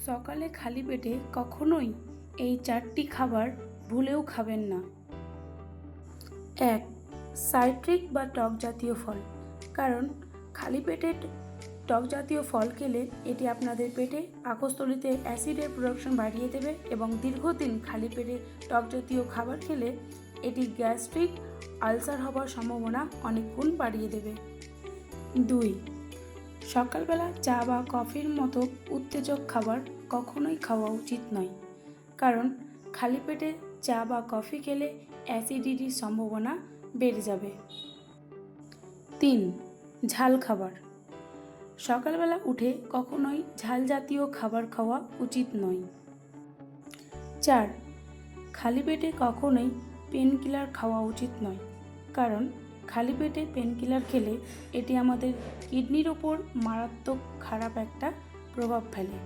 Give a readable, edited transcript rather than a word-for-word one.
সকালে খালি পেটে কখনোই এই 4টি খাবার ভুলেও খাবেন না। 1. সাইট্রিক বা টক জাতীয় ফল। কারণ খালি পেটে টক জাতীয় ফল খেলে এটি আপনাদের পেটে পাকস্থলীতে অ্যাসিডের প্রোডাকশন বাড়িয়ে দেবে এবং দীর্ঘদিন খালি পেটে টক জাতীয় খাবার খেলে এটি গ্যাস্ট্রিক আলসার হবার সম্ভাবনা অনেক গুণ বাড়িয়ে দেবে। 2. সকালবেলা চা বা কফির মতো উত্তেজক খাবার কখনোই খাওয়া উচিত নয়, কারণ খালি পেটে চা বা কফি খেলে অ্যাসিডিটির সম্ভাবনা বেড়ে যাবে। 3. ঝাল খাবার। সকালবেলা উঠে কখনোই ঝাল জাতীয় খাবার খাওয়া উচিত নয়। 4. খালি পেটে কখনোই পেনকিলার খাওয়া উচিত নয়, কারণ খালি পেটে পেনকিলার খেলে এটি আমাদের কিডনির ওপর মারাত্মক খারাপ একটা প্রভাব ফেলে।